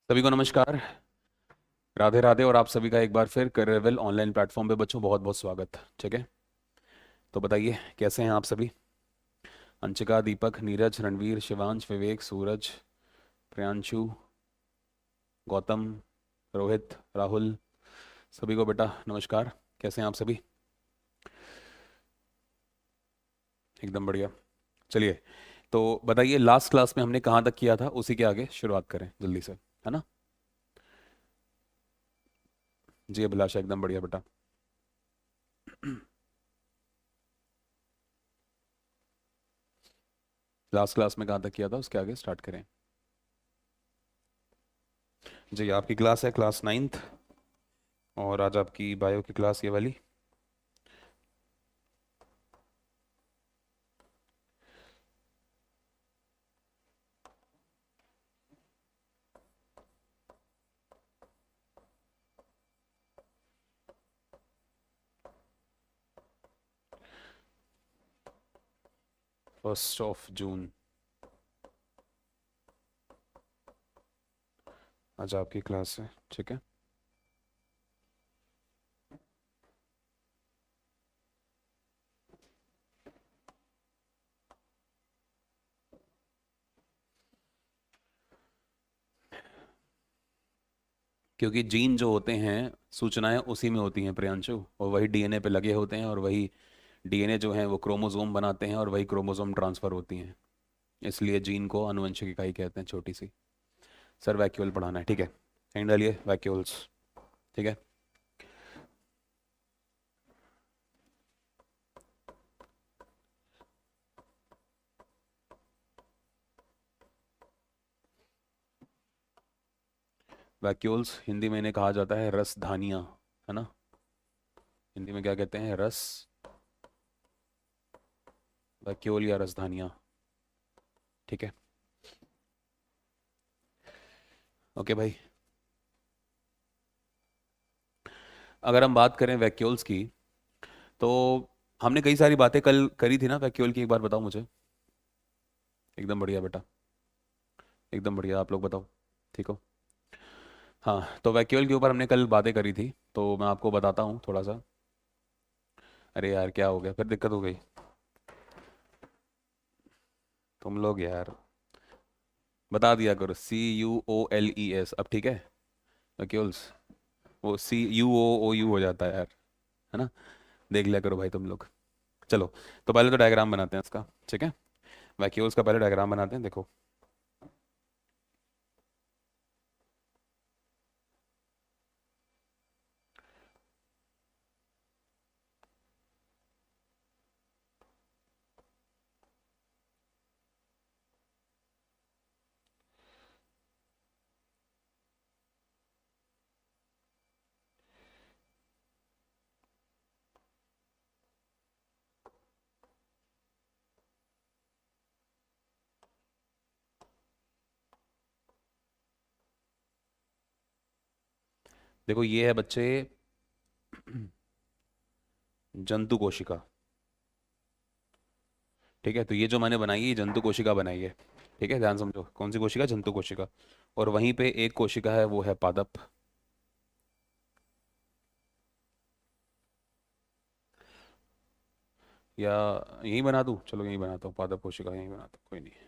सभी को नमस्कार। राधे राधे। और आप सभी का एक बार फिर करियरवेल ऑनलाइन प्लेटफॉर्म पे बच्चों बहुत बहुत स्वागत। ठीक है, तो बताइए कैसे हैं आप सभी। अंशिका, दीपक, नीरज, रणवीर, शिवांश, विवेक, सूरज, प्रियांशु, गौतम, रोहित, राहुल, सभी को बेटा नमस्कार। कैसे हैं आप सभी। एकदम बढ़िया। चलिए, तो बताइए लास्ट क्लास में हमने कहाँ तक किया था, उसी के आगे शुरुआत करें जल्दी से, है ना। जी अभिलाषा, एकदम बढ़िया बेटा। लास्ट क्लास में कहाँ तक किया था, उसके आगे स्टार्ट करें। जी आपकी क्लास है क्लास नाइन्थ, और आज आपकी बायो की क्लास ये वाली। 1 जून आज आपकी क्लास है। ठीक है, क्योंकि जीन जो होते हैं, सूचनाएं उसी में होती हैं प्रियांशु, और वही डीएनए पे लगे होते हैं, और वही डीएनए जो है वो क्रोमोसोम बनाते हैं, और वही क्रोमोसोम ट्रांसफर होती हैं। इसलिए जीन को आनुवंशिक इकाई कहते हैं, छोटी सी। सर वैक्यूल पढ़ाना है, ठीक है। हैंड डालिए वैक्यूल्स। ठीक है, वैक्यूल्स हिंदी में इन्हें कहा जाता है रसधानियाँ, है ना। हिंदी में क्या कहते हैं, रस, वैक्यूल या रसधानियाँ। ठीक है, ओके भाई। अगर हम बात करें वैक्यूल्स की, तो हमने कई सारी बातें कल करी थी ना वैक्यूल की, एक बार बताओ मुझे। एकदम बढ़िया बेटा, एकदम बढ़िया। आप लोग बताओ, ठीक हो। हाँ, तो वैक्यूल के ऊपर हमने कल बातें करी थी, तो मैं आपको बताता हूँ थोड़ा सा। अरे यार क्या हो गया, फिर दिक्कत हो गई। तुम लोग यार, बता दिया करो CUOLES, अब ठीक है। वैक्यूल्स, वो CUOOU हो जाता है यार, है ना। देख लिया करो भाई तुम लोग। चलो, तो पहले तो डायग्राम बनाते हैं इसका, ठीक है। वैक्यूल्स का पहले डायग्राम बनाते हैं, देखो। देखो ये है बच्चे जंतु कोशिका। ठीक है, तो ये जो मैंने बनाई है ये जंतु कोशिका बनाई है। ठीक है, ध्यान समझो, कौन सी कोशिका, जंतु कोशिका। और वहीं पे एक कोशिका है, वो है पादप। या यहीं बना दूं, चलो यहीं बनाता हूँ, पादप कोशिका यहीं बनाता हूँ, कोई नहीं।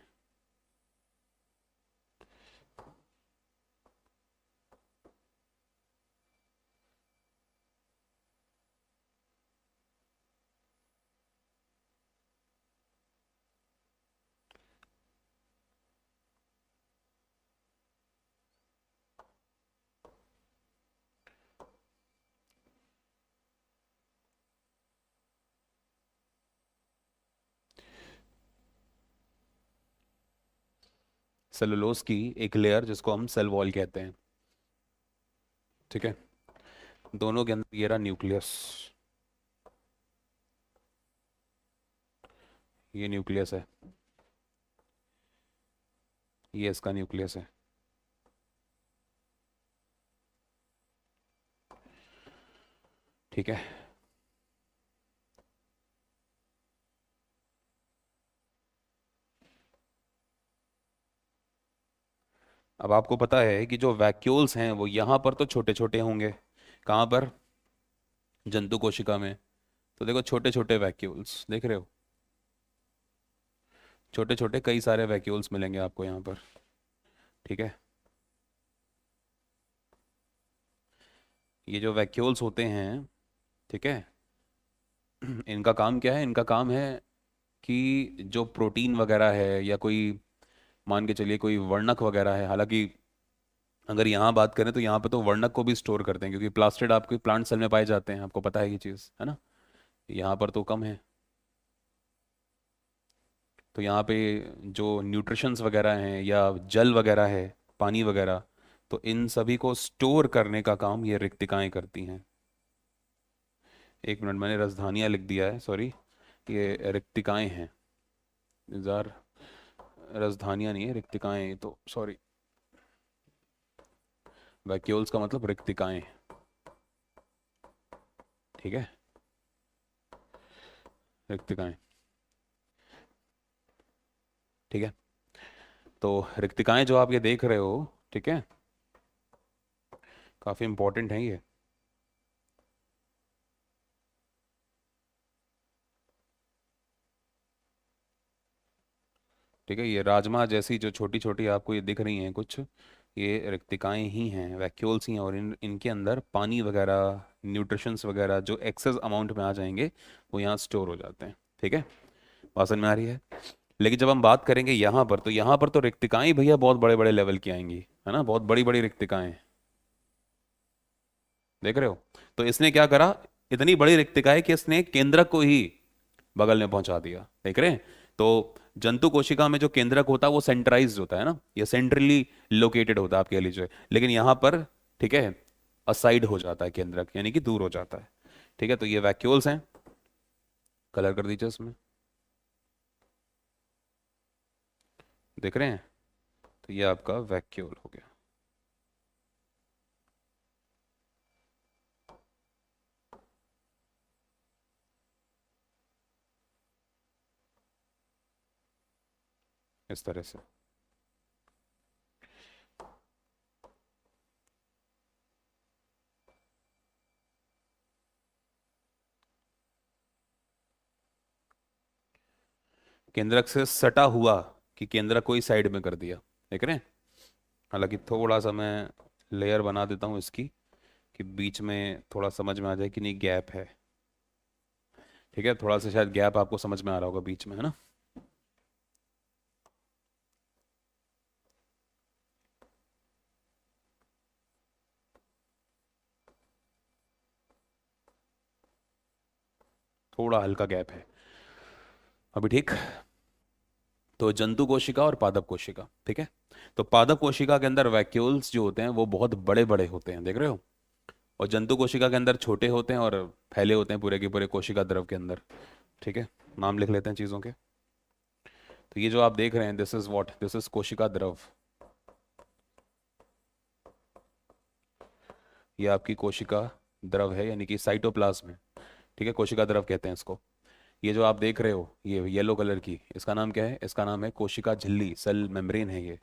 सेलुलोज की एक लेयर जिसको हम सेल वॉल कहते हैं। ठीक है, दोनों के अंदर ये रहा न्यूक्लियस। ये न्यूक्लियस है, ये इसका न्यूक्लियस है। ठीक है, अब आपको पता है कि जो वैक्यूल्स हैं वो यहाँ पर तो छोटे छोटे होंगे, कहाँ पर, जंतु कोशिका में। तो देखो छोटे छोटे वैक्यूल्स देख रहे हो, छोटे छोटे कई सारे वैक्यूल्स मिलेंगे आपको यहाँ पर। ठीक है, ये जो वैक्यूल्स होते हैं, ठीक है, इनका काम क्या है, इनका काम है कि जो प्रोटीन वगैरह है या कोई, मान के चलिए कोई वर्णक वगैरह है, हालांकि अगर यहाँ बात करें तो यहाँ पे तो वर्णक को भी स्टोर करते हैं, क्योंकि प्लास्टिड आपके प्लांट सेल में पाए जाते हैं, आपको पता है ये चीज़ है ना, यहाँ पर तो कम है। तो यहाँ पे जो न्यूट्रिशंस वगैरह हैं या जल वगैरह है, पानी वगैरह, तो इन सभी को स्टोर करने का काम ये रिक्तिकाएं करती हैं। एक मिनट, मैंने राजधानियाँ लिख दिया है, सॉरी, ये रिक्तिकाएं हैं, जार, राजधानियाँ नहीं है, रिक्तिकाएं, ये तो सॉरी, वैक्यूल्स का मतलब रिक्तिकाएं। ठीक है, रिक्तिकाएं। ठीक है, तो रिक्तिकाएं जो आप ये देख रहे हो, ठीक है, काफ़ी इंपॉर्टेंट हैं ये। ठीक है, ये राजमा जैसी जो छोटी छोटी आपको ये दिख रही हैं कुछ, ये रिक्तिकाएं ही हैं, वैक्यूल्स ही हैं, और इनके अंदर पानी वगैरह, न्यूट्रिशंस वगैरह जो एक्सेस अमाउंट में आ जाएंगे वो यहाँ स्टोर हो जाते हैं। ठीक है, बात समझ में आ रही है। लेकिन जब हम बात करेंगे यहाँ पर, तो यहाँ पर तो रिक्तिकाएं भैया बहुत बड़े बड़े लेवल की आएंगी, है ना, बहुत बड़ी बड़ी रिक्तिकाएं, देख रहे हो। तो इसने क्या करा, इतनी बड़ी रिक्तिकाएं कि इसने केंद्रक को ही बगल में पहुंचा दिया, देख रहे हैं। तो जंतु कोशिका में जो केंद्रक होता है वो सेंट्राइज्ड होता है ना, ये सेंट्रली लोकेटेड होता है, आप कह लीजिए, लेकिन यहाँ पर, ठीक है, असाइड हो जाता है केंद्रक, यानी कि दूर हो जाता है। ठीक है, तो ये वैक्यूल्स हैं, कलर कर दीजिए इसमें, देख रहे हैं, तो ये आपका वैक्यूल हो गया। इस तरह से केंद्रक से सटा हुआ, कि केंद्रक को ही साइड में कर दिया, देख रहे हैं। हालांकि थोड़ा सा मैं लेयर बना देता हूँ इसकी, कि बीच में थोड़ा समझ में आ जाए कि नहीं गैप है। ठीक है, थोड़ा सा शायद गैप आपको समझ में आ रहा होगा बीच में, है ना। थोड़ा हल्का गैप है अभी, ठीक। तो जंतु कोशिका और पादप कोशिका, ठीक है। तो पादप कोशिका के अंदर वैक्यूल्स जो होते हैं वो बहुत बड़े बड़े होते हैं, देख रहे हो, और जंतु कोशिका के अंदर छोटे होते हैं और फैले होते हैं पूरे के पूरे कोशिका द्रव के अंदर। ठीक है, नाम लिख लेते हैं चीज़ों के। तो ये जो आप देख रहे हैं, this is what, this is कोशिका द्रव, ये आपकी कोशिका द्रव है, यानी कि साइटोप्लाज्म है। ठीक है, कोशिका द्रव कहते हैं इसको। ये जो आप देख रहे हो, ये येलो कलर की, इसका नाम क्या है, इसका नाम है कोशिका झिल्ली, सेल मेम्ब्रेन है ये।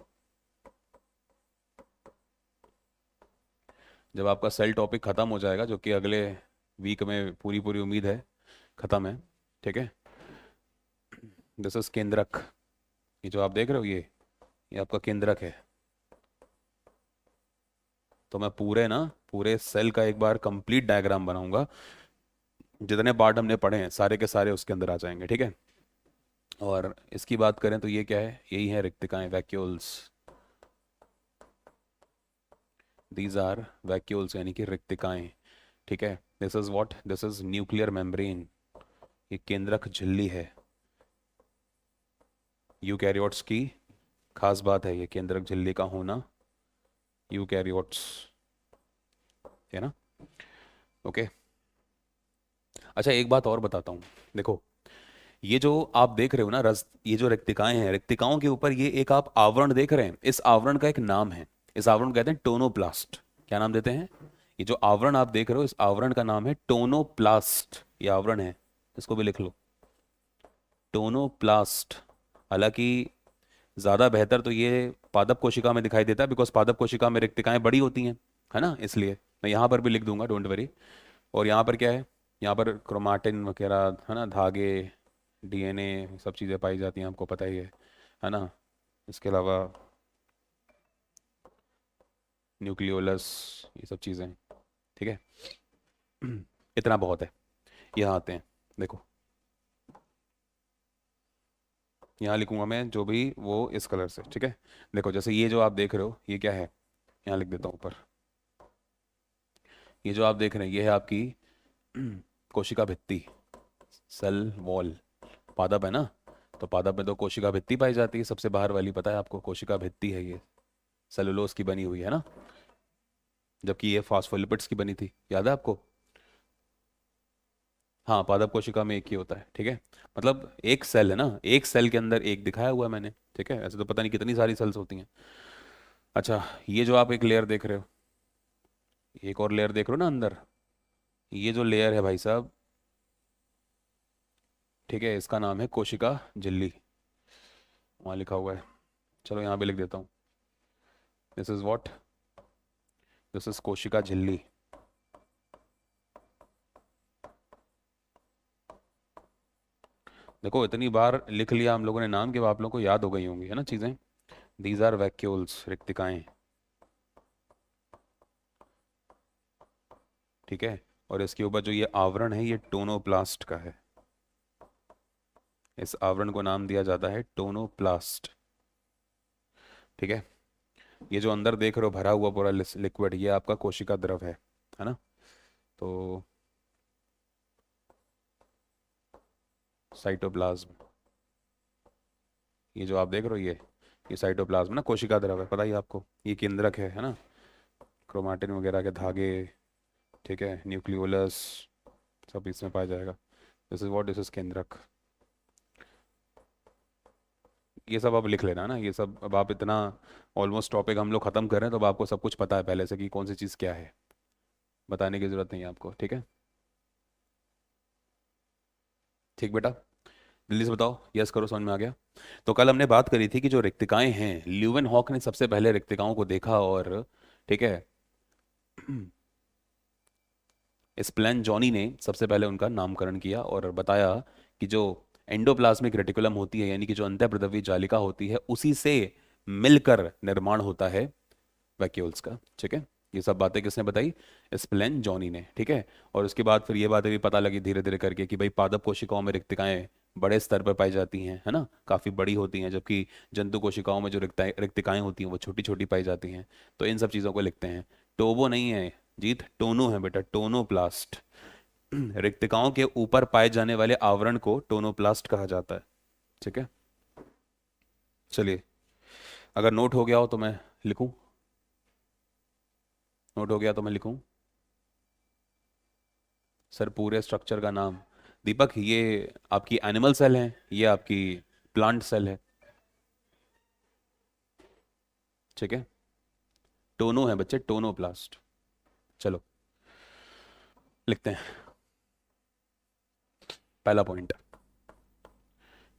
जब आपका सेल टॉपिक खत्म हो जाएगा, जो कि अगले वीक में पूरी पूरी उम्मीद है खत्म है, ठीक है, दिस इज केंद्रक, ये जो आप देख रहे हो, ये आपका केंद्रक है। तो मैं पूरे ना, पूरे सेल का एक बार कंप्लीट डायग्राम बनाऊंगा, जितने पार्ट हमने पढ़े हैं सारे के सारे उसके अंदर आ जाएंगे, ठीक है। और इसकी बात करें तो ये क्या है, यही है रिक्तिकाएं, वैक्यूल्स, दीज आर वैक्यूल्स, यानी कि रिक्तिकाएं। ठीक है, this is what, this is nuclear membrane, ये केंद्रक झिल्ली है। यूकैरियोट्स की खास बात है ये केंद्रक झिल्ली का होना, यूकैरियोट्स, है ना। ओके, अच्छा एक बात और बताता हूँ, देखो, ये जो आप देख रहे हो ना रस, ये जो रिक्तिकाएं हैं, रिक्तिकाओं के ऊपर ये एक आप आवरण देख रहे हैं, इस आवरण का एक नाम है, इस आवरण को कहते हैं टोनोप्लास्ट। क्या नाम देते हैं, ये जो आवरण आप देख रहे हो, इस आवरण का नाम है टोनोप्लास्ट, ये आवरण है, इसको भी लिख लो, टोनोप्लास्ट। हालांकि ज़्यादा बेहतर तो ये पादप कोशिका में दिखाई देता है, बिकॉज पादप कोशिका में रिक्तिकाएं बड़ी होती हैं, है ना, इसलिए मैं यहाँ पर भी लिख दूंगा, डोंट वरी। और यहाँ पर क्या है, यहाँ पर क्रोमाटिन वगैरह, है ना, धागे, डीएनए, सब चीज़ें पाई जाती हैं, आपको पता ही है ना। इसके अलावा न्यूक्लियोलस, ये सब चीज़ें, ठीक है। इतना बहुत है। यहाँ आते हैं, देखो यहाँ लिखूंगा मैं जो भी वो इस कलर से, ठीक है। देखो जैसे ये जो आप देख रहे हो ये क्या है, यहाँ लिख देता हूँ ऊपर। ये जो आप देख रहे हैं ये है आपकी कोशिका भित्ति, सेल वॉल। पादप है ना, तो पादप में तो कोशिका भित्ति पाई जाती है, सबसे बाहर वाली, पता है आपको, कोशिका भित्ति है ये, सेलुलोज की बनी हुई है ना, जबकि ये फॉस्फोलिपिड्स की बनी थी, याद है आपको। हाँ, पादप कोशिका में एक ही होता है, ठीक है। मतलब एक सेल है ना, एक सेल के अंदर एक दिखाया हुआ है मैंने, ठीक है। ऐसे तो पता नहीं कितनी सारी सेल्स होती हैं। अच्छा, ये जो आप एक लेयर देख रहे हो, एक और लेयर देख रहे हो ना अंदर, ये जो लेयर है भाई साहब, ठीक है, इसका नाम है कोशिका झिल्ली, वहाँ लिखा हुआ है। चलो यहाँ भी लिख देता हूँ, this is what, this is कोशिका झिल्ली। देखो इतनी बार लिख लिया हम लोगों ने नाम के, आप लोगों को याद हो गई होंगी, है ना चीज़ें। दीज आर वैक्यूल्स, रिक्तिकाएं, ठीक है। और इसके ऊपर जो ये आवरण है ये टोनोप्लास्ट का है, इस आवरण को नाम दिया जाता है टोनोप्लास्ट, ठीक है। ये जो अंदर देख रहे हो भरा हुआ पूरा लिक्विड, ये आपका कोशिका द्रव है ना। तो साइटोप्लाज्म, ये जो आप देख रहे हो ये साइटोप्लाज्म ना, कोशिका द्रव है, पता ही है आपको। ये केंद्रक है ना, क्रोमाटिन वगैरह के धागे, ठीक है, न्यूक्लियोलस, सब इसमें पाया जाएगा। This is what, this is केंद्रक। ये सब अब लिख लेना ना, ये सब अब आप इतना, ऑलमोस्ट टॉपिक हम लोग खत्म कर रहे हैं, तो अब आपको सब कुछ पता है पहले से कि कौन सी चीज़ क्या है, बताने की जरूरत नहीं है आपको, ठीक है। ठीक बेटा, जल्दी से बताओ, यस करो, समझ में आ गया। तो कल हमने बात करी थी कि जो रिक्तिकाएं हैं, ल्यूवेन हॉक ने सबसे पहले रिक्तिकाओं को देखा, और ठीक है, स्प्लेन जॉनी ने सबसे पहले उनका नामकरण किया और बताया कि जो एंडोप्लाज्मिक रेटिकुलम होती है, यानी कि जो अंतःप्रद्रवी जालिका होती है, उसी से मिलकर निर्माण होता है वैक्यूल्स का, ठीक है। ये सब बातें किसने बताई, स्प्लेन जॉनी ने, ठीक है। और उसके बाद फिर ये बातें भी पता लगी धीरे धीरे करके कि भाई पादप कोशिकाओं में रिक्तिकाएं बड़े स्तर पर पाई जाती हैं, है ना, काफ़ी बड़ी होती हैं, जबकि जंतु कोशिकाओं में जो रिक्तिकाएं होती हैं वो छोटी छोटी पाई जाती हैं। तो इन सब चीज़ों को लिखते हैं। टोबो नहीं है जीत, टोनो है बेटा, टोनोप्लास्ट। रिक्तिकाओं के ऊपर पाए जाने वाले आवरण को टोनोप्लास्ट कहा जाता है, ठीक है। चलिए, अगर नोट हो गया हो तो मैं लिखूं, नोट हो गया तो मैं लिखूं सर पूरे स्ट्रक्चर का नाम। दीपक, ये आपकी एनिमल सेल है, ये आपकी प्लांट सेल है, ठीक है। टोनो है बच्चे, टोनोप्लास्ट। चलो लिखते हैं। पहला पॉइंट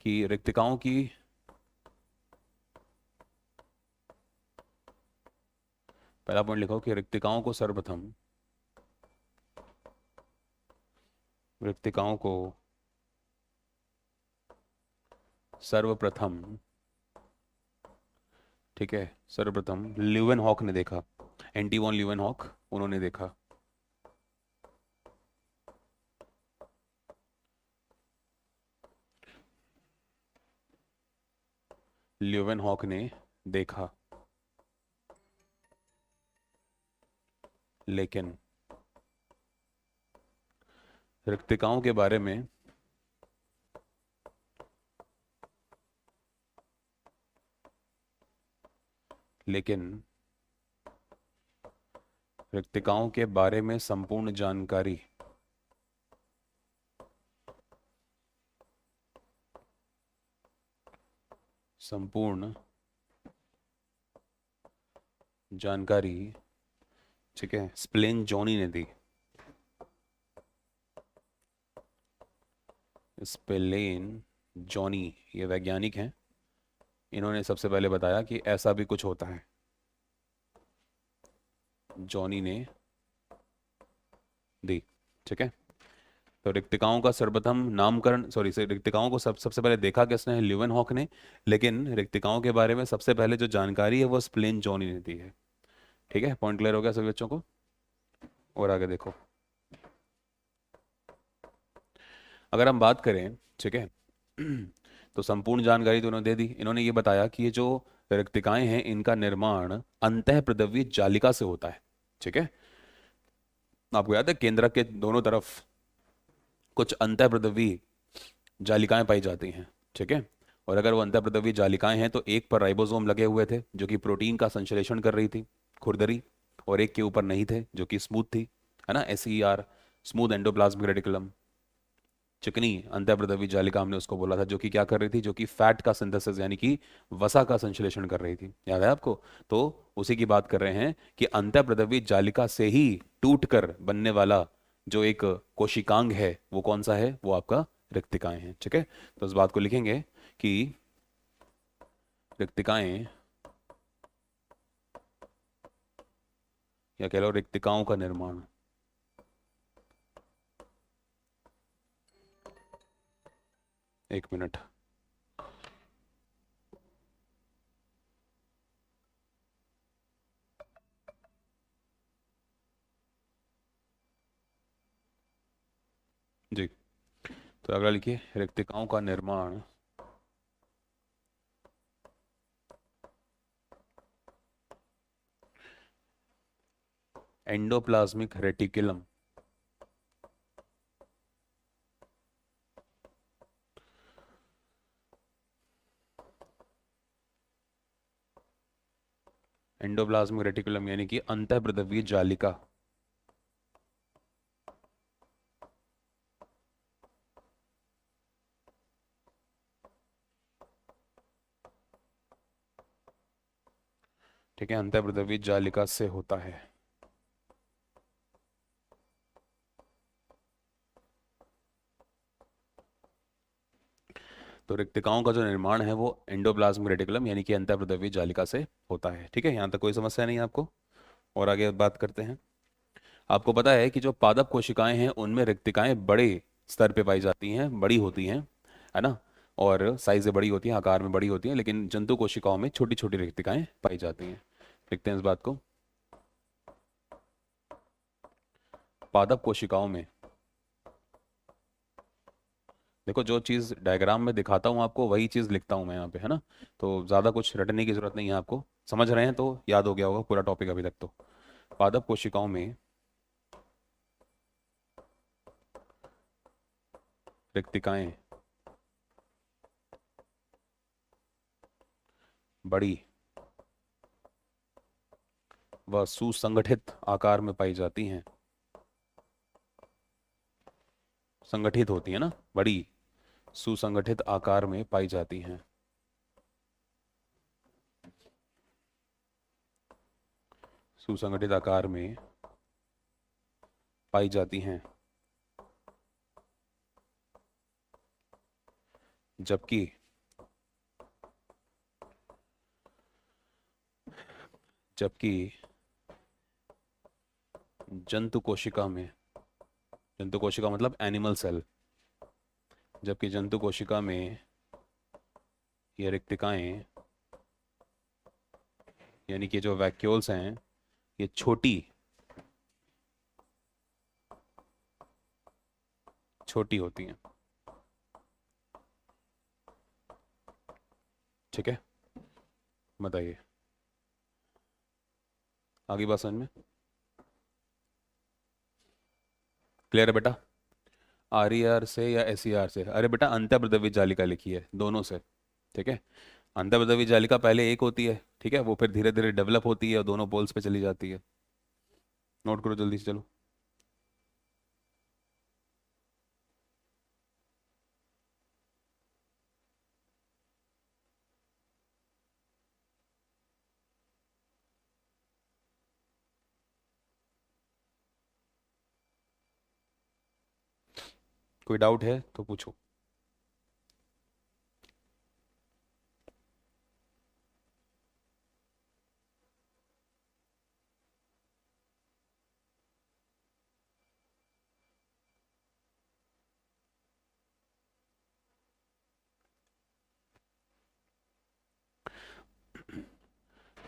कि रिक्तिकाओं की, पहला पॉइंट लिखो कि रिक्तिकाओं को सर्वप्रथम, रिक्तिकाओं को सर्वप्रथम, ठीक है, सर्वप्रथम ल्यूवेन हॉक ने देखा, एंटी वॉन ल्यूवेन हॉक, उन्होंने देखा। ल्यूवेन हॉक ने देखा, लेकिन रिक्तिकाओं के बारे में लेकिन रिक्तिकाओं के बारे में संपूर्ण जानकारी संपूर्ण जानकारी, ठीक है, स्प्लेन जॉनी ने दी। स्पेलेन जॉनी, ये वैज्ञानिक हैं, इन्होंने सबसे पहले बताया कि ऐसा भी कुछ होता है, जॉनी ने दी। ठीक है, तो रिक्तिकाओं का सर्वप्रथम नामकरण, सॉरी से रिक्तिकाओं को सबसे पहले देखा किसने है, ल्यूवेनहॉक ने। लेकिन रिक्तिकाओं के बारे में सबसे पहले जो जानकारी है वो स्प्लेन जॉनी ने दी है। ठीक है, पॉइंट क्लियर हो गया सभी बच्चों को? और आगे देखो, अगर हम बात करें, ठीक है, तो संपूर्ण जानकारी तो उन्होंने दे दी। इन्होंने ये बताया कि ये जो रिक्तिकाएं हैं इनका निर्माण अंतःप्रदवीय जालिका से होता है। ठीक है, आपको याद है केंद्रक के दोनों तरफ कुछ अंतःप्रदवीय जालिकाएं पाई जाती हैं। ठीक है, और अगर वो अंतःप्रदवीय जालिकाएं हैं तो एक पर राइबोसोम लगे हुए थे जो कि प्रोटीन का संश्लेषण कर रही थी, खुरदरी, और एक के ऊपर नहीं थे जो कि स्मूथ थी, है ना, SER, स्मूथ एंडोप्लाज्मिक रेटिकुलम। चिकनी अंतःप्रदवीय जालिका हमने उसको बोला था, जो कि क्या कर रही थी, जो कि फैट का सिंथेसिस यानी कि वसा का संश्लेषण कर रही थी। याद है आपको? तो उसी की बात कर रहे हैं कि अंतःप्रदवीय जालिका से ही टूटकर बनने वाला जो एक कोशिकांग है वो कौन सा है, वो आपका रिक्तिकाएं हैं। ठीक है, तो इस बात को लिखेंगे कि रिक्तिकाएं, या कह लो रिक्तिकाओं का निर्माण, एक मिनट, जी, तो अगला लिखिए, रिक्तिकाओं का निर्माण एंडोप्लाज्मिक रेटिकुलम, एंडोप्लाज्मिक रेटिकुलम यानी कि अंतःप्रदवीय जालिका, ठीक है, अंतःप्रदवीय जालिका से होता है। तो रिक्तिकाओं का जो निर्माण है वो एंडोप्लाज्मिक रेटिकुलम यानी कि अंतःप्रदवीय जालिका से होता है। ठीक है, यहाँ तक कोई समस्या नहीं है आपको? और आगे बात करते हैं। आपको पता है कि जो पादप कोशिकाएं हैं उनमें रिक्तिकाएं बड़े स्तर पे पाई जाती हैं, बड़ी होती हैं, है ना, और साइज से बड़ी होती हैं, आकार में बड़ी होती हैं, लेकिन जंतु कोशिकाओं में छोटी छोटी रिक्तिकाएं पाई जाती हैं। लिखते हैं इस बात को, पादप कोशिकाओं में, देखो जो चीज़ डायग्राम में दिखाता हूँ आपको वही चीज़ लिखता हूँ मैं यहाँ पे, है ना, तो ज़्यादा कुछ रटने की जरूरत नहीं है आपको। समझ रहे हैं तो याद हो गया होगा पूरा टॉपिक अभी तक तो। पादप कोशिकाओं में रिक्तिकाएं बड़ी व सुसंगठित आकार में पाई जाती हैं। संगठित होती है ना, बड़ी सुसंगठित आकार में पाई जाती हैं। सुसंगठित आकार में पाई जाती हैं, जबकि जबकि जंतु कोशिका में, जंतु कोशिका मतलब एनिमल सेल, जबकि जंतु कोशिका में ये रिक्तिकाएं यानी कि जो वैक्यूल्स हैं ये छोटी छोटी होती हैं। ठीक है, बताइए आगे बात समझ में क्लियर है बेटा? RER से या SER से? अरे बेटा अंतःप्रदवीय जालिका लिखी है दोनों से। ठीक है, अंतःप्रदवीय जालिका पहले एक होती है, ठीक है, वो फिर धीरे धीरे डेवलप होती है और दोनों पोल्स पे चली जाती है। नोट करो जल्दी से, चलो। कोई डाउट है तो पूछो।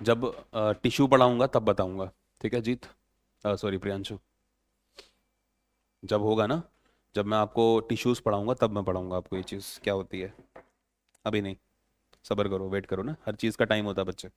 जब टिश्यू पढ़ाऊंगा तब बताऊंगा। ठीक है जीत, सॉरी प्रियांशु। जब होगा ना, जब मैं आपको टिश्यूज पढ़ाऊंगा तब मैं पढ़ाऊंगा आपको ये चीज़ क्या होती है। अभी नहीं, सब्र करो, वेट करो ना, हर चीज़ का टाइम होता है बच्चे।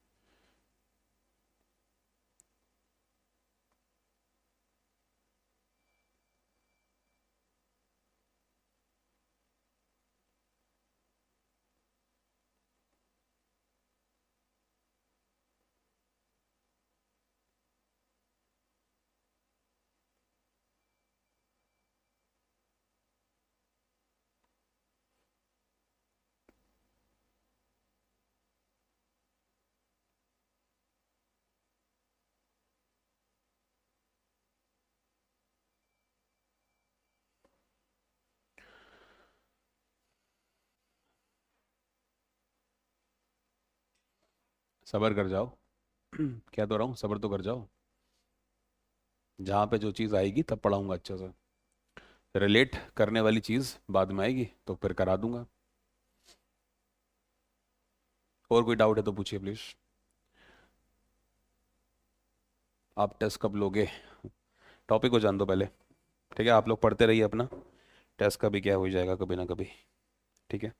सब्र कर जाओ। क्या तो रहा हूँ, सब्र तो कर जाओ। जहाँ पे जो चीज़ आएगी तब पढ़ाऊंगा अच्छे से। रिलेट करने वाली चीज़ बाद में आएगी तो फिर करा दूंगा। और कोई डाउट है तो पूछिए प्लीज़। आप टेस्ट कब लोगे? टॉपिक को जान दो पहले। ठीक है, आप लोग पढ़ते रहिए अपना। टेस्ट का भी क्या हो ही जाएगा कभी ना कभी। ठीक है।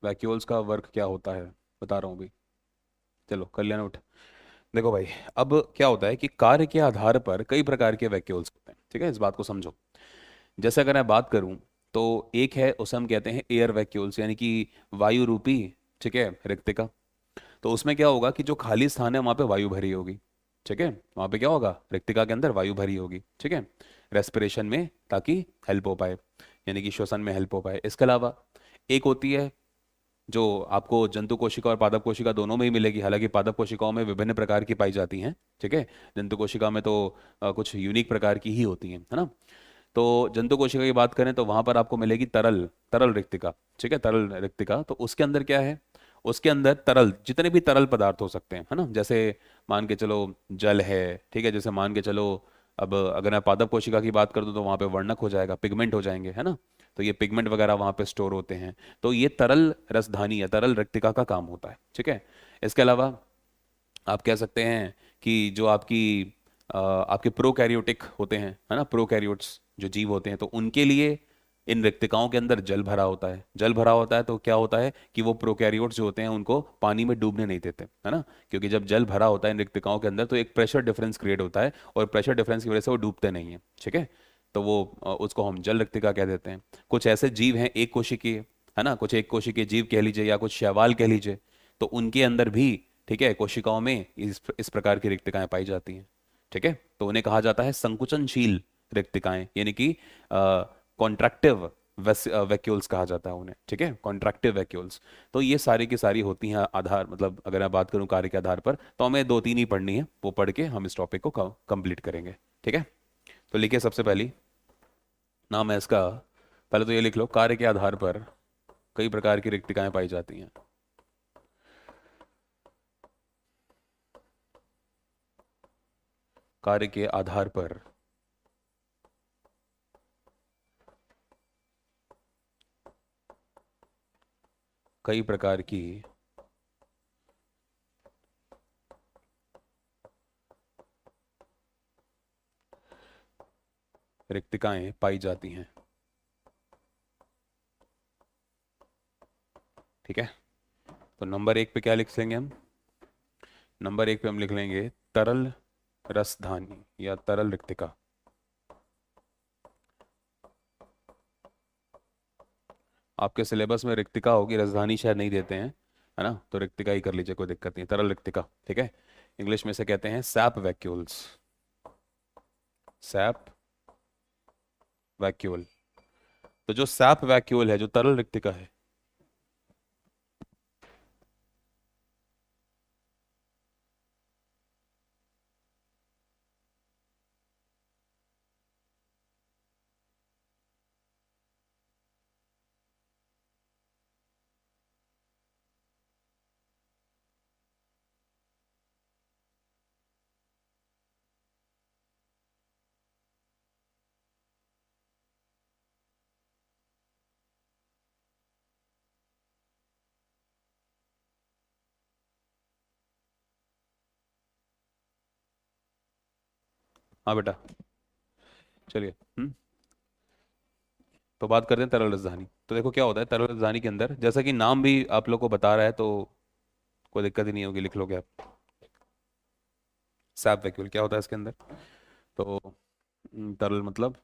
वैक्यूल्स का वर्क क्या होता है बता रहा हूँ अभी। चलो कल्याण उठ। देखो भाई, अब क्या होता है कि कार्य के आधार पर कई प्रकार के वैक्यूल्स होते हैं। ठीक है, इस बात को समझो। जैसे अगर मैं बात करूं तो एक है, उसे हम कहते हैं एयर वैक्यूल्स, यानी कि वायु रूपी, ठीक है, रिक्तिका। तो उसमें क्या होगा कि जो खाली स्थान है वहां पे वायु भरी होगी। ठीक है, वहां पे क्या होगा, रिक्तिका के अंदर वायु भरी होगी। ठीक है, रेस्पिरेशन में, ताकि हेल्प हो पाए, यानी कि श्वसन में हेल्प हो पाए। इसके अलावा एक होती है जो आपको जंतु कोशिका और पादप कोशिका दोनों में ही मिलेगी। हालांकि पादप कोशिकाओं में विभिन्न प्रकार की पाई जाती हैं। ठीक है, जंतु कोशिका में तो कुछ यूनिक प्रकार की ही होती हैं, है ना। तो जंतु कोशिका की बात करें तो वहां पर आपको मिलेगी तरल तरल रिक्तिका। ठीक है, तरल रिक्तिका, तो उसके अंदर क्या है, उसके अंदर तरल, जितने भी तरल पदार्थ हो सकते हैं, है ना। जैसे मान के चलो जल है। ठीक है, जैसे मान के चलो, अब अगर मैं पादप कोशिका की बात कर दूं तो वहां पे वर्णक हो जाएगा, पिगमेंट हो जाएंगे, है ना। तो ये पिगमेंट वगैरह वहां पे स्टोर होते हैं। तो ये तरल रसधानी या तरल रिक्तिका का काम होता है। ठीक है, इसके अलावा आप कह सकते हैं कि जो आपके प्रोकैरियोटिक होते हैं, है ना, प्रोकैरियोट्स जो जीव होते हैं, तो उनके लिए इन रिक्तिकाओं के अंदर जल भरा होता है। जल भरा होता है तो क्या होता है कि वो प्रोकैरियोट्स जो होते हैं उनको पानी में डूबने नहीं देते, है ना। क्योंकि जब जल भरा होता है इन रिक्तिकाओं के अंदर तो एक प्रेशर डिफरेंस क्रिएट होता है, और प्रेशर डिफरेंस की वजह से वो डूबते नहीं हैं। ठीक है, तो वो उसको हम जल रिक्तिका कह देते हैं। कुछ ऐसे जीव हैं एक कोशिकीय, है ना, कुछ एक कोशिकीय जीव कह लीजिए या कुछ शैवाल कह लीजिए, तो उनके अंदर भी, ठीक है, कोशिकाओं में इस प्रकार की रिक्तिकाएं पाई जाती हैं। ठीक है, तो उन्हें कहा जाता है संकुचनशील रिक्तिकाएं, यानी कि कॉन्ट्रैक्टिव वैक्यूल्स कहा जाता है उन्हें। ठीक है, कॉन्ट्रैक्टिव वैक्यूल्स। तो ये सारी की सारी होती हैं आधार, मतलब अगर मैं बात करूं कार्य के आधार पर, तो हमें दो तीन ही पढ़नी है, वो पढ़ के हम इस टॉपिक को कंप्लीट करेंगे। ठीक है, तो लिखिए सबसे पहली, नाम है इसका, पहले तो ये लिख लो, कार्य के आधार पर कई प्रकार की रिक्तिकाएं पाई जाती हैं। कार्य के आधार पर कई प्रकार की रिक्तिकाएं पाई जाती हैं। ठीक है, तो नंबर एक पे क्या लिख लेंगे हम? नंबर एक पे हम लिख लेंगे तरल रसधानी या तरल रिक्तिका। आपके सिलेबस में रिक्तिका होगी, रसधानी शायद नहीं देते हैं, है ना, तो रिक्तिका ही कर लीजिए, कोई दिक्कत नहीं, तरल रिक्तिका। ठीक है, इंग्लिश में से कहते हैं सैप वैक्यूल्स। SAP vacuole. तो जो सैप वैक्यूल है, जो तरल रिक्तिका है, हाँ बेटा, चलिए। तो बात करते हैं तरल राजधानी। तो देखो क्या होता है तरल राजधानी के अंदर, जैसा कि नाम भी आप लोग को बता रहा है, तो कोई दिक्कत ही नहीं होगी, लिख लोगे आप। सैप वैक्यूल क्या होता है इसके अंदर? तो तरल मतलब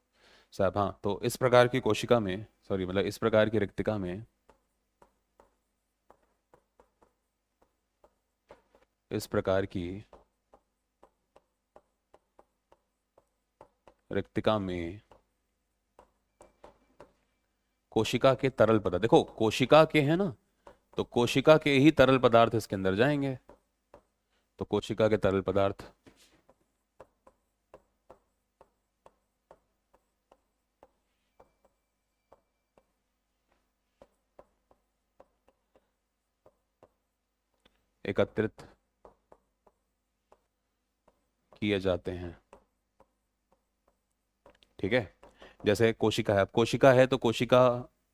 सैप। हाँ, तो इस प्रकार की कोशिका में, सॉरी मतलब इस प्रकार की रिक्तिका में, इस प्रकार की रिक्तिका में कोशिका के तरल पदार्थ, देखो कोशिका के हैं ना, तो कोशिका के ही तरल पदार्थ इसके अंदर जाएंगे। तो कोशिका के तरल पदार्थ, एकत्रित किए जाते हैं। ठीक है, जैसे कोशिका है, अब कोशिका है तो कोशिका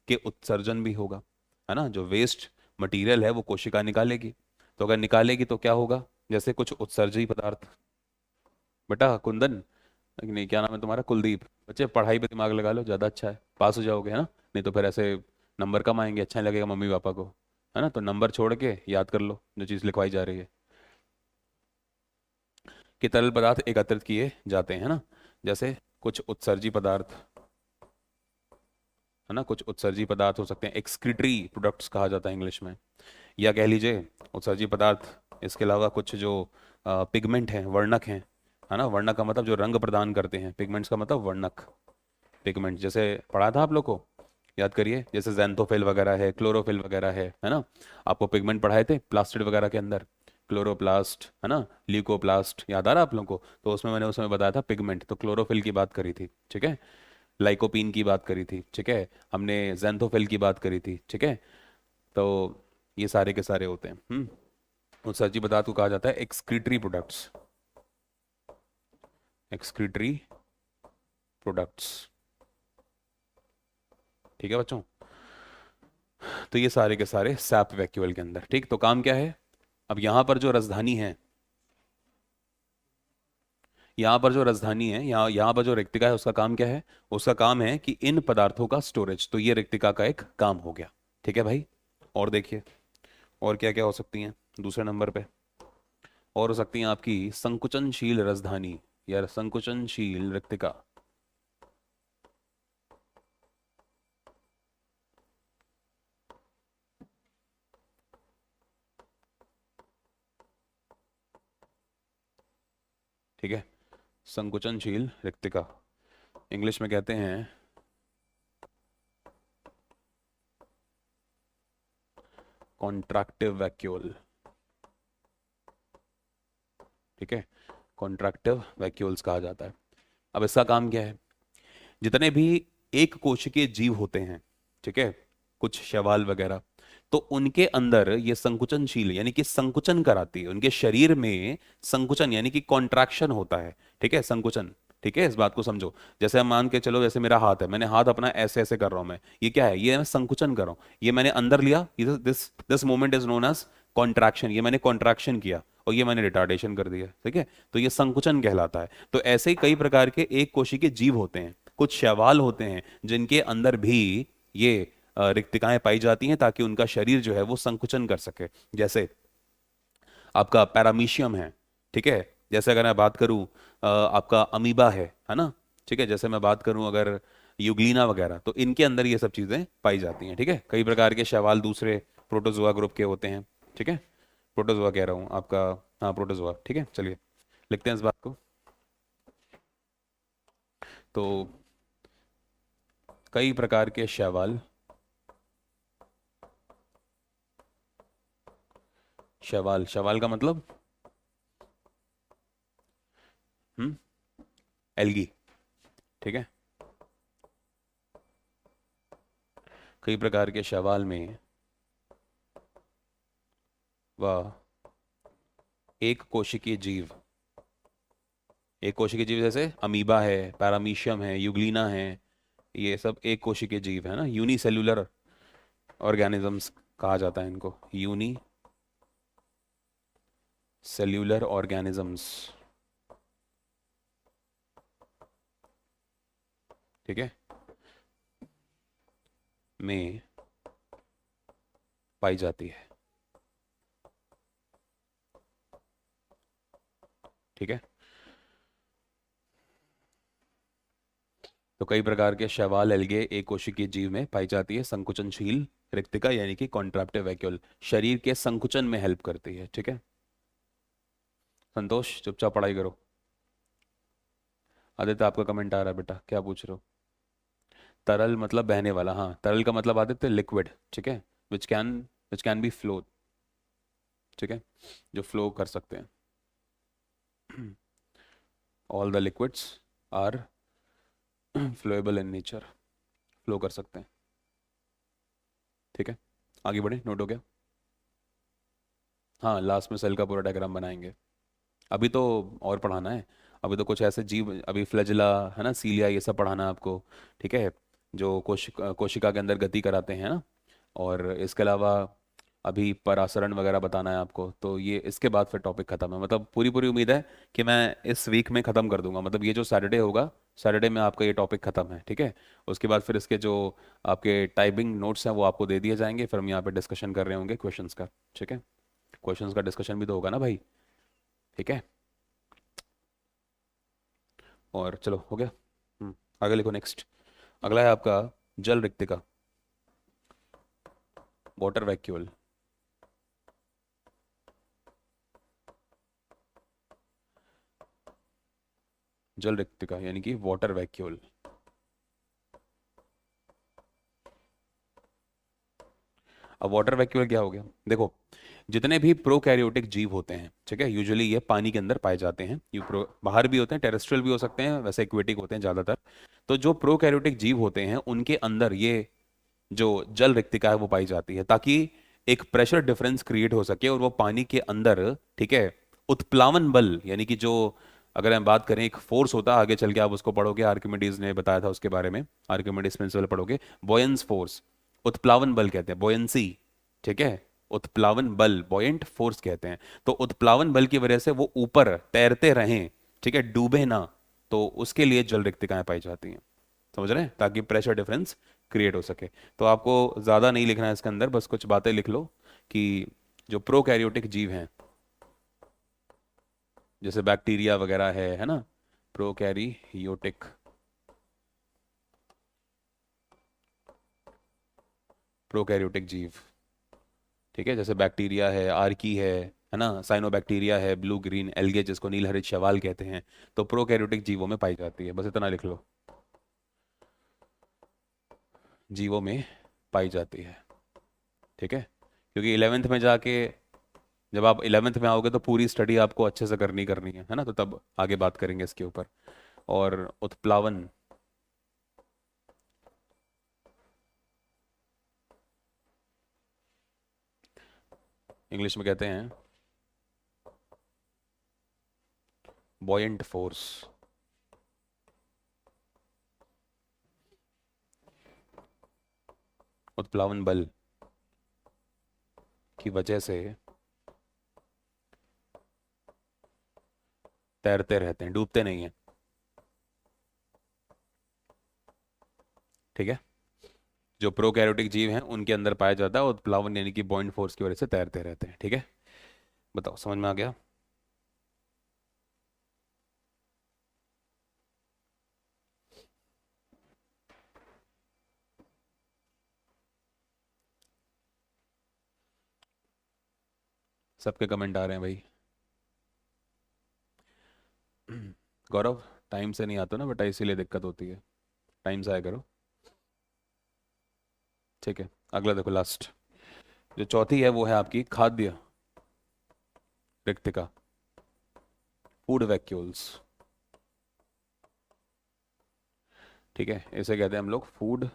के उत्सर्जन भी होगा, है ना, जो वेस्ट मटेरियल है वो कोशिका निकालेगी। तो अगर निकालेगी तो क्या होगा? जैसे कुछ उत्सर्जी पदार्थ। बेटा कुंदन, नहीं क्या नाम है तुम्हारा, कुलदीप। बच्चे पढ़ाई पे दिमाग लगा लो, ज़्यादा अच्छा है, पास हो जाओगे, है ना। नहीं तो फिर ऐसे नंबर कम आएंगे, अच्छा नहीं लगेगा मम्मी पापा को, है ना। तो नंबर छोड़ के याद कर लो जो चीज़ लिखवाई जा रही है, कि तरल पदार्थ एकत्रित किए जाते हैं, है ना। जैसे कुछ उत्सर्जी पदार्थ, है ना, कुछ उत्सर्जी पदार्थ हो सकते हैं, एक्सक्रीटरी प्रोडक्ट्स कहा जाता है इंग्लिश में, या कह लीजिए उत्सर्जी पदार्थ। इसके अलावा कुछ जो पिगमेंट हैं, वर्णक हैं, है ना। वर्णक का मतलब जो रंग प्रदान करते हैं, पिगमेंट्स का मतलब वर्णक। पिगमेंट जैसे पढ़ा था आप लोग को, याद करिए, जैसे जेंथोफिल वगैरह है, क्लोरोफिल वगैरह है ना। आपको पिगमेंट पढ़ाए थे प्लास्टिड वगैरह के अंदर, क्लोरोप्लास्ट, है ना, ल्यूकोप्लास्ट, याद आ रहा है आप लोगों को? तो उसमें मैंने उसमें बताया था पिगमेंट, तो क्लोरोफिल की बात करी थी, ठीक है। लाइकोपीन की बात करी थी, ठीक है। हमने जेंथोफिल की बात करी थी, ठीक है। तो ये सारे के सारे होते हैं। उत्सर्जी पदार्थ को कहा जाता है एक्सक्रीटरी प्रोडक्ट्स, एक्सक्रीटरी प्रोडक्ट्स। ठीक है बच्चों, तो ये सारे के सारे सैप वैक्यूअल के अंदर, ठीक। तो काम क्या है? अब यहां पर जो राजधानी है, यहाँ पर जो राजधानी है, यहाँ यहाँ पर जो रिक्तिका है, उसका काम क्या है? उसका काम है कि इन पदार्थों का स्टोरेज। तो ये रिक्तिका का एक काम हो गया, ठीक है भाई। और देखिए, और क्या क्या हो सकती हैं दूसरे नंबर पे? और हो सकती हैं आपकी संकुचनशील राजधानी या संकुचनशील रिक्तिका। ठीक है, संकुचनशील रिक्तिका, इंग्लिश में कहते हैं कॉन्ट्रैक्टिव वैक्यूल। ठीक है, कॉन्ट्रैक्टिव वैक्यूल्स कहा जाता है। अब इसका काम क्या है? जितने भी एक कोशिकीय जीव होते हैं, ठीक है, कुछ शैवाल वगैरह, तो उनके अंदर ये संकुचनशील यानी कि संकुचन कराती है, उनके शरीर में संकुचन यानी कि कॉन्ट्रैक्शन होता है, ठीक है, संकुचन। ठीक है, इस बात को समझो। जैसे हम मान के चलो, जैसे मेरा हाथ है, मैंने हाथ अपना ऐसे ऐसे कर रहा हूं मैं, ये क्या है? ये मैं संकुचन कर रहा हूं, ये मैंने अंदर लिया, this this moment is known as contraction, ये मैंने कॉन्ट्रैक्शन किया, और ये मैंने रिटार्डेशन कर दिया, ठीक है। तो ये संकुचन कहलाता है। तो ऐसे ही कई प्रकार के एक कोशिकीय के जीव होते हैं, कुछ शैवाल होते हैं जिनके अंदर भी ये रिक्तिकाएं पाई जाती हैं, ताकि उनका शरीर जो है वो संकुचन कर सके। जैसे आपका पैरामीशियम है, ठीक है। जैसे अगर मैं बात करूं, आपका अमीबा है ना। ठीक है, जैसे मैं बात करूं अगर यूग्लिना वगैरह, तो इनके अंदर ये सब चीजें पाई जाती हैं, ठीक है। कई प्रकार के शैवाल दूसरे प्रोटोजोआ ग्रुप के होते हैं, ठीक है। प्रोटोजोआ कह रहा हूँ आपका, हाँ प्रोटोजोआ, ठीक है। चलिए लिखते हैं इस बात को। तो कई प्रकार के शैवाल, शैवाल, शैवाल का मतलब हम्म एल्गी, ठीक है। कई प्रकार के शैवाल में वह एक कोशिकीय जीव, एक कोशिकीय जीव जैसे अमीबा है, पैरामीशियम है, यूग्लिना है, ये सब एक कोशिकीय जीव है ना, यूनिसेल्युलर ऑर्गेनिजम्स कहा जाता है इनको, यूनी सेल्यूलर ऑर्गेनिजम्स। ठीक है, में पाई जाती है। ठीक है, तो कई प्रकार के शैवाल एल्गे एक कोशिकीय जीव में पाई जाती है। संकुचनशील रिक्तिका यानी कि कॉन्ट्रैक्टिव वैक्यूल शरीर के संकुचन में हेल्प करती है। ठीक है, संतोष चुपचाप पढ़ाई करो। आदित्य आपका कमेंट आ रहा है बेटा, क्या पूछ रहे हो? तरल मतलब बहने वाला, हाँ, तरल का मतलब आदित्य लिक्विड। ठीक है, विच कैन बी फ्लो। ठीक है, जो फ्लो कर सकते हैं। All the liquids are flowable in nature, flow कर सकते हैं। ठीक है, आगे बढ़े, नोट हो गया? हाँ, लास्ट में सेल का पूरा डायग्राम बनाएंगे। अभी तो और पढ़ाना है। अभी तो कुछ ऐसे जीव, अभी फ्लैजिला है ना, सीलिया, ये सब पढ़ाना है आपको। ठीक है, जो कोशिका के अंदर गति कराते हैं ना। और इसके अलावा अभी परासरण वगैरह बताना है आपको। तो ये इसके बाद फिर टॉपिक खत्म है, मतलब पूरी पूरी उम्मीद है कि मैं इस वीक में ख़त्म कर दूंगा। मतलब ये जो सैटरडे होगा, सैटरडे में आपका ये टॉपिक ख़त्म है। ठीक है, उसके बाद फिर इसके जो आपके टाइपिंग नोट्स हैं वो आपको दे दिए जाएंगे। फिर हम यहाँ पे डिस्कशन कर रहे होंगे क्वेश्चंस का। ठीक है, क्वेश्चंस का डिस्कशन भी तो होगा ना भाई। ठीक है, और चलो हो गया। आगे लिखो, नेक्स्ट। अगला है आपका जल रिक्तिका, वाटर वैक्यूल। जल रिक्तिका यानी कि वाटर वैक्यूल। अब वाटर वैक्यूल क्या हो गया? देखो, जितने भी प्रोकैरियोटिक जीव होते हैं, ठीक है, यूजुअली ये पानी के अंदर पाए जाते हैं। बाहर भी होते हैं, टेरेस्ट्रियल भी हो सकते हैं, वैसे एक्वेटिक होते हैं ज़्यादातर। तो जो प्रोकैरियोटिक जीव होते हैं उनके अंदर ये जो जल रिक्तिका है वो पाई जाती है, ताकि एक प्रेशर डिफरेंस क्रिएट हो सके और वो पानी के अंदर, ठीक है, उत्प्लावन बल यानी कि जो, अगर हम बात करें, एक फोर्स होता है, आगे चल के आप उसको पढ़ोगे, आर्किमिडीज ने बताया था उसके बारे में, आर्किमिडीज प्रिंसिपल पढ़ोगे, बॉयंस फोर्स, उत्प्लावन बल कहते हैं, बॉयंसी। ठीक है, उत्प्लावन बल, बॉयंट फोर्स कहते हैं। तो उत्प्लावन बल की वजह से वो ऊपर तैरते रहें, ठीक है, डूबे ना। तो उसके लिए जल रिक्तिकाएं पाई जाती हैं, समझ रहे हैं, ताकि प्रेशर डिफरेंस क्रिएट हो सके। तो आपको ज़्यादा नहीं लिखना है इसके अंदर, बस कुछ बातें लिख लो कि जो प्रोकैरियोटिक जीव हैं, जैसे बैक्टीरिया वगैरह है ना, प्रोकैरियोटिक, प्रोकैरियोटिक जीव, ठीक है, जैसे बैक्टीरिया है, आर्की है ना, साइनोबैक्टीरिया है, ब्लू ग्रीन एल्गे जिसको नीलहरित शैवाल कहते हैं, तो प्रोकैरियोटिक जीवों में पाई जाती है। बस इतना लिख लो, जीवों में पाई जाती है। ठीक है, क्योंकि इलेवेंथ में जाके, जब आप इलेवेंथ में आओगे तो पूरी स्टडी आपको अच्छे से करनी करनी है ना, तो तब आगे बात करेंगे इसके ऊपर। और उत्प्लावन, इंग्लिश में कहते हैं बॉयंट फोर्स। उत्प्लावन बल की वजह से तैरते रहते हैं, डूबते नहीं हैं। ठीक है, जो प्रोकैरियोटिक जीव हैं उनके अंदर पाया जाता है उत्प्लावन यानी कि बॉयंट फोर्स की वजह से तैरते रहते हैं। ठीक है, बताओ समझ में आ गया? सबके कमेंट आ रहे हैं भाई। गौरव, टाइम से नहीं आता ना बेटा, इसीलिए दिक्कत होती है, टाइम से आया करो। ठीक है, अगला देखो, लास्ट जो चौथी है वो है आपकी खाद्य रिक्तिका, फूड वैक्यूल्स। ठीक है, इसे कहते हैं हम लोग फूड,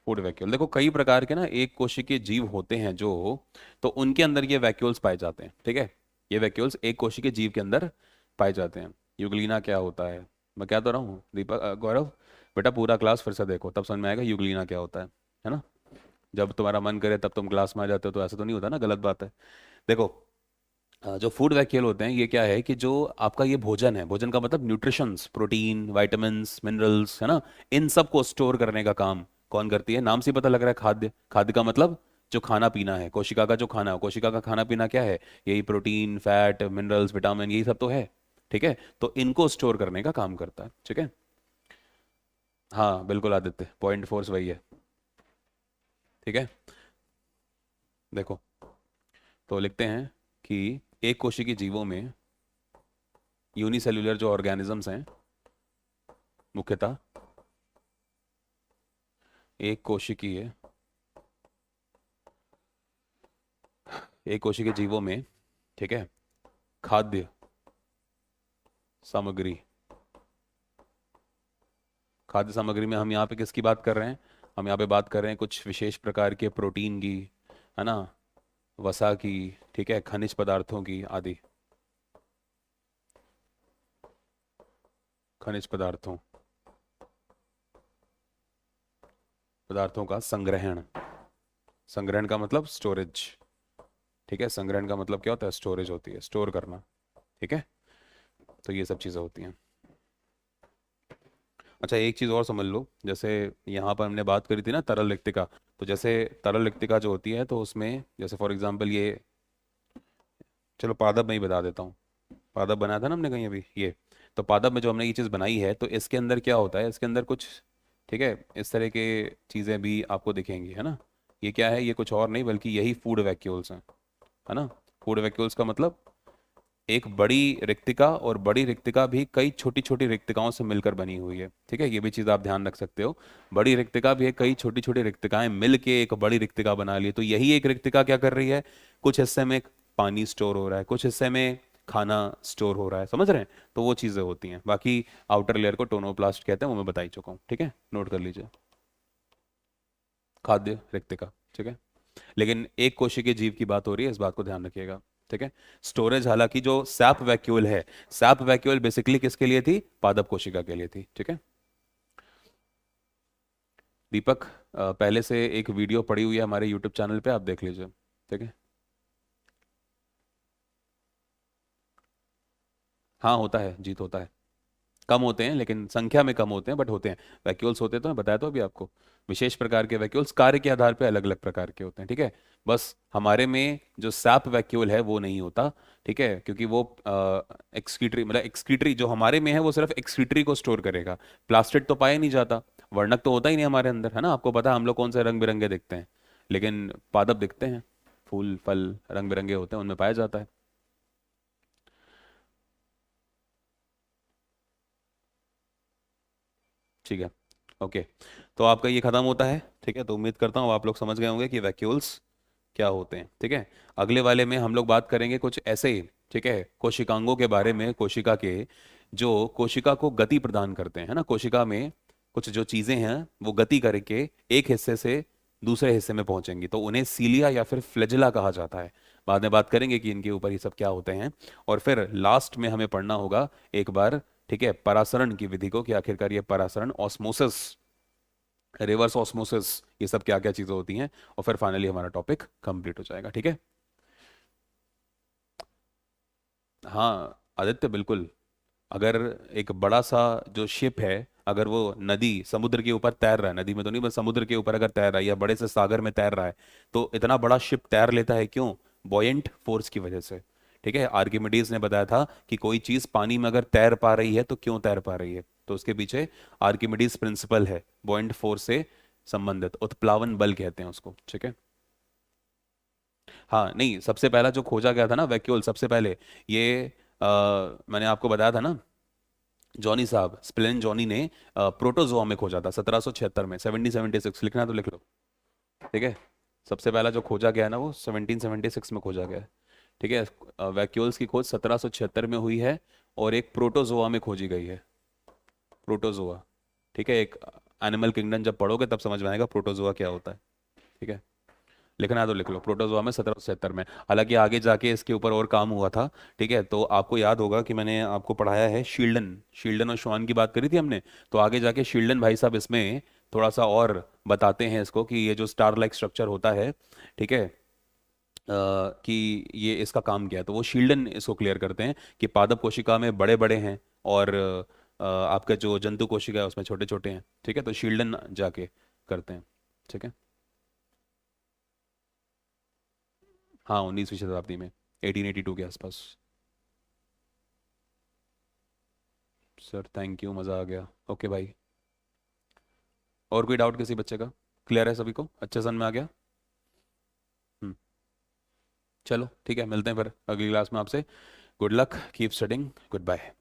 फूड वैक्यूल। देखो, कई प्रकार के ना एक कोशिकीय जीव होते हैं जो, तो उनके अंदर ये वैक्यूल्स पाए जाते हैं। ठीक है, ये वैक्यूल्स एक कोशिकीय जीव के अंदर पाए जाते हैं। यूग्लिना क्या होता है, मैं क्या तो रहा हूँ दीपक, गौरव, बेटा पूरा क्लास फिर से देखो, तब समझ में आएगा यूग्लिना क्या होता है ना। जब तुम्हारा मन करे तब तुम क्लास में आ जाते हो, तो ऐसा तो नहीं होता ना, गलत बात है। देखो, जो फूड वैक्यूल होते हैं ये क्या है कि जो आपका ये भोजन है, भोजन का मतलब न्यूट्रिशंस, प्रोटीन, विटामिन्स, मिनरल्स, है ना, इन सब को स्टोर करने का काम कौन करती है? नाम से ही पता लग रहा है, खाद्य। खाद्य का मतलब जो खाना पीना है, कोशिका का जो खाना, कोशिका का खाना पीना क्या है? यही प्रोटीन, फैट, मिनरल्स, विटामिन, यही सब तो है। ठीक है, तो इनको स्टोर करने का काम करता है। ठीक है, हाँ बिल्कुल आदित्य, पॉइंट फोर्स वही है। ठीक है, देखो, तो लिखते हैं कि एक कोशिकीय जीवों में यूनिसेल्युलर जो ऑर्गेनिजम्स हैं, मुख्यतः एक कोशिकीय एक कोशिकीय जीवों में, ठीक है, खाद्य सामग्री, खाद्य सामग्री में हम यहाँ पे किसकी बात कर रहे हैं? हम यहाँ पे बात कर रहे हैं कुछ विशेष प्रकार के प्रोटीन की, है ना, वसा की, ठीक है, खनिज पदार्थों की आदि, खनिज पदार्थों पदार्थों का संग्रहण। संग्रहण का मतलब स्टोरेज। ठीक है, संग्रहण का मतलब क्या होता है? स्टोरेज होती है, स्टोर करना। ठीक है, तो ये सब चीज़ें होती हैं। अच्छा, एक चीज़ और समझ लो, जैसे यहाँ पर हमने बात करी थी ना तरल रिक्तिका, तो जैसे तरल रिक्तिका जो होती है तो उसमें जैसे फॉर एग्जांपल ये, चलो पादप में ही बता देता हूँ। पादप बनाया था ना हमने कहीं अभी ये, तो पादप में जो हमने ये चीज़ बनाई है तो इसके अंदर क्या होता है? इसके अंदर कुछ, ठीक है, इस तरह के चीज़ें भी आपको दिखेंगी, है ना। ये क्या है? ये कुछ और नहीं बल्कि यही फूड वैक्यूल्स हैं, है ना। फूड वैक्यूल्स का मतलब एक बड़ी रिक्तिका, और बड़ी रिक्तिका भी कई छोटी छोटी रिक्तिकाओं से मिलकर बनी हुई है। ठीक है, ये भी चीज़ आप ध्यान रख सकते हो। बड़ी रिक्तिका भी है, कई छोटी छोटी रिक्तिकाएं मिल के एक बड़ी रिक्तिका बना ली। तो यही एक रिक्तिका क्या कर रही है? कुछ हिस्से में पानी स्टोर हो रहा है, कुछ हिस्से में खाना स्टोर हो रहा है, समझ रहे हैं? तो वो चीज़ें होती हैं। बाकी आउटर लेयर को टोनोप्लास्ट कहते हैं, वो मैं बता ही चुका हूँ। ठीक है, नोट कर लीजिए, खाद्य रिक्तिका। ठीक है, लेकिन एक कोशिकीय जीव की बात हो रही है, इस बात को ध्यान रखिएगा। ठीक है, स्टोरेज हालांकि जो सैप वैक्यूल है, सैप वैक्यूल बेसिकली किसके लिए थी? पादप कोशिका के लिए थी। ठीक है, दीपक, पहले से एक वीडियो पड़ी हुई है हमारे यूट्यूब चैनल पे, आप देख लीजिए। ठीक है, हाँ होता है, जीत होता है। कम होते हैं, लेकिन संख्या में कम होते हैं, बट होते हैं। वैक्यूल्स होते तो मैं बताया तो अभी आपको, विशेष प्रकार के वैक्यूल्स कार्य के आधार पे अलग अलग प्रकार के होते हैं। ठीक है, बस हमारे में जो सैप वैक्यूल है वो नहीं होता। ठीक है, क्योंकि वो एक्सक्रीटरी, मतलब एक्सक्रीटरी जो हमारे में है वो सिर्फ एक्सक्रीटरी को स्टोर करेगा। प्लास्टिड तो पाया नहीं जाता, वर्णक तो होता ही नहीं हमारे अंदर, है ना। आपको पता है हम लोग कौन से रंग बिरंगे दिखते हैं, लेकिन पादप दिखते हैं, फूल फल रंग बिरंगे होते हैं, उनमें पाया जाता है। ठीक है, ओके, तो आपका ये खत्म होता है। ठीक है, तो उम्मीद करता हूँ आप लोग समझ गए होंगे कि वैक्यूल्स क्या होते हैं। ठीक है, अगले वाले में हम लोग बात करेंगे कुछ ऐसे ही, ठीक है, कोशिकांगों के बारे में, कोशिका के, जो कोशिका को गति प्रदान करते हैं, है ना। कोशिका में कुछ जो चीजें हैं वो गति करके एक हिस्से से दूसरे हिस्से में पहुंचेंगी, तो उन्हें सीलिया या फिर फ्लैजेला कहा जाता है। बाद में बात करेंगे कि इनके ऊपर ये सब क्या होते हैं। और फिर लास्ट में हमें पढ़ना होगा एक बार, ठीक है, परासरण की विधि को, कि आखिरकार ये परासरण, ऑस्मोसिस, रिवर्स ऑस्मोसिस, ये सब क्या क्या चीजें होती हैं। और फिर फाइनली हमारा टॉपिक कंप्लीट हो जाएगा। ठीक है, हाँ आदित्य बिल्कुल। अगर एक बड़ा सा जो शिप है, अगर वो नदी समुद्र के ऊपर तैर रहा है, नदी में तो नहीं बस समुद्र के ऊपर अगर तैर रहा है या बड़े से सागर में तैर रहा है, तो इतना बड़ा शिप तैर लेता है क्यों? बॉयंट फोर्स की वजह से। ठीक है, आर्किमिडीज ने बताया था कि कोई चीज पानी में अगर तैर पा रही है तो क्यों तैर पा रही है, तो उसके पीछे आर्किमिडीज प्रिंसिपल है, बॉयंट फोर्स से संबंधित, उत्प्लावन बल कहते हैं उसको। ठीक है, हाँ नहीं, सबसे पहला जो खोजा गया था ना वैक्यूल, सबसे पहले ये आ, मैंने आपको बताया था ना, जॉनी साहब, स्प्लेन जॉनी ने प्रोटोजोआ में खोजा था 1776 में, 1776, लिखना तो लिख लो। ठीक है, सबसे पहला जो खोजा गया है ना वो 1776 में खोजा गया है। ठीक है, वैक्यूल्स की खोज 1776 में हुई है, और एक प्रोटोजोआ में खोजी गई है, प्रोटोजोआ। ठीक है, एक एनिमल किंगडम जब पढ़ोगे तब समझ में आएगा प्रोटोजोआ क्या होता है। ठीक है, लिखना है तो लिख लो, प्रोटोजोआ में 1776 में। हालांकि आगे जाके इसके ऊपर और काम हुआ था। ठीक है, तो आपको याद होगा कि मैंने आपको पढ़ाया है शील्डन, शील्डन और श्वान की बात करी थी हमने, तो आगे जाके शील्डन भाई साहब इसमें थोड़ा सा और बताते हैं इसको, कि ये जो स्टार लाइक स्ट्रक्चर होता है, ठीक है, कि ये इसका काम क्या है, तो वो शील्डन इसको क्लियर करते हैं कि पादप कोशिका में बड़े बड़े हैं और आपका जो जंतु कोशिका है उसमें छोटे छोटे हैं। ठीक है, तो शील्डन जाके करते हैं। ठीक है। हाँ, 19वीं शताब्दी में, 1882 के आसपास। सर थैंक यू, मज़ा आ गया। ओके भाई। और कोई डाउट किसी बच्चे का? क्लियर है सभी को? अच्छे सन में आ गया? हम्म। चलो ठीक है, मिलते हैं फिर अगली क्लास में आपसे। Good luck, keep studying, good bye.